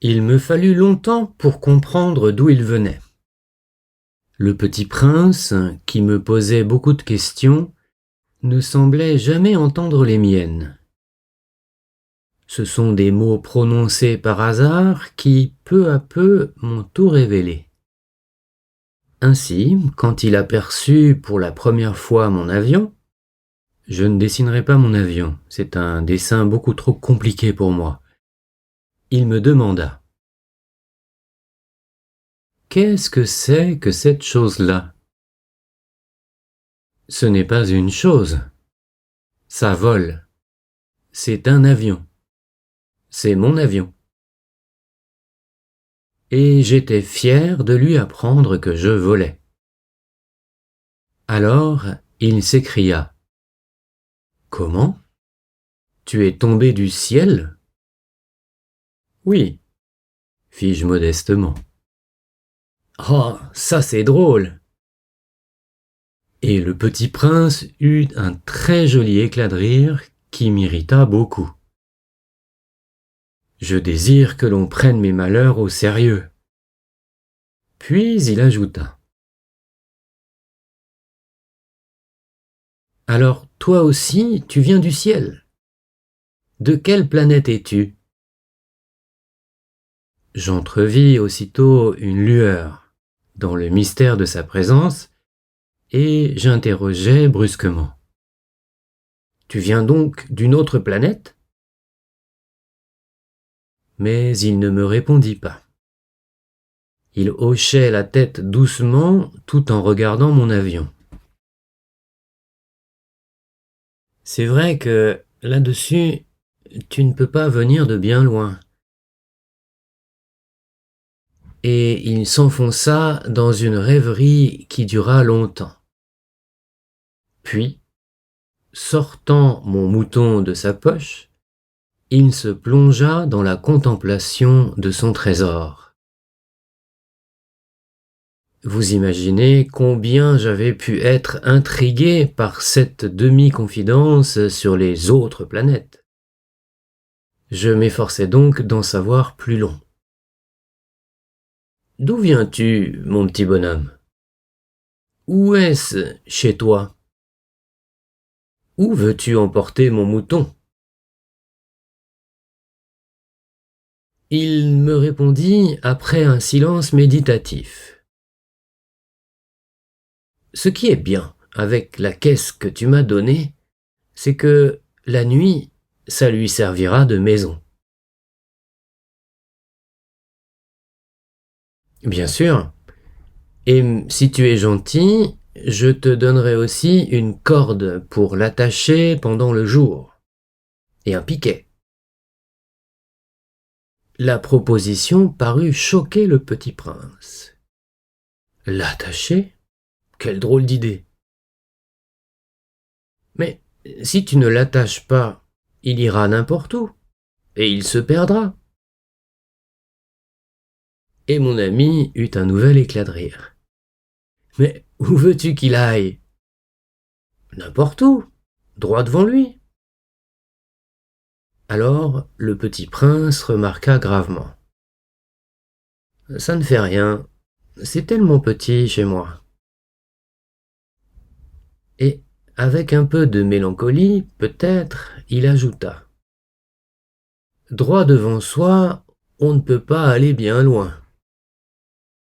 Il me fallut longtemps pour comprendre d'où il venait. Le petit prince, qui me posait beaucoup de questions, ne semblait jamais entendre les miennes. Ce sont des mots prononcés par hasard qui, peu à peu, m'ont tout révélé. Ainsi, quand il aperçut pour la première fois mon avion, je ne dessinerai pas mon avion, c'est un dessin beaucoup trop compliqué pour moi. Il me demanda: « Qu'est-ce que c'est que cette chose-là » ? Ce n'est pas une chose. Ça vole. C'est un avion. C'est mon avion. Et j'étais fier de lui apprendre que je volais. Alors, il s'écria: « Comment ? Tu es tombé du ciel ? » « Oui, » fis-je modestement. « Oh, ça c'est drôle !» Et le petit prince eut un très joli éclat de rire qui m'irrita beaucoup. Je désire que l'on prenne mes malheurs au sérieux. Puis il ajouta: « Alors toi aussi, tu viens du ciel. De quelle planète es-tu ? » J'entrevis aussitôt une lueur dans le mystère de sa présence, et j'interrogeai brusquement: « Tu viens donc d'une autre planète ? » Mais il ne me répondit pas. Il hochait la tête doucement tout en regardant mon avion. « C'est vrai que, là-dessus, tu ne peux pas venir de bien loin. » Et il s'enfonça dans une rêverie qui dura longtemps. Puis, sortant mon mouton de sa poche, il se plongea dans la contemplation de son trésor. Vous imaginez combien j'avais pu être intrigué par cette demi-confidence sur les autres planètes. Je m'efforçai donc d'en savoir plus long. « D'où viens-tu, mon petit bonhomme ? Où est-ce chez toi ? Où veux-tu emporter mon mouton ? » Il me répondit après un silence méditatif: « Ce qui est bien avec la caisse que tu m'as donnée, c'est que la nuit, ça lui servira de maison. » Bien sûr. Et si tu es gentil, je te donnerai aussi une corde pour l'attacher pendant le jour. Et un piquet. La proposition parut choquer le petit prince. L'attacher ? Quelle drôle d'idée ! Mais si tu ne l'attaches pas, il ira n'importe où, et il se perdra. Et mon ami eut un nouvel éclat de rire. Mais où veux-tu qu'il aille ? N'importe où, droit devant lui. Alors le petit prince remarqua gravement: « Ça ne fait rien, c'est tellement petit chez moi. » Et avec un peu de mélancolie, peut-être, il ajouta: « Droit devant soi, on ne peut pas aller bien loin. »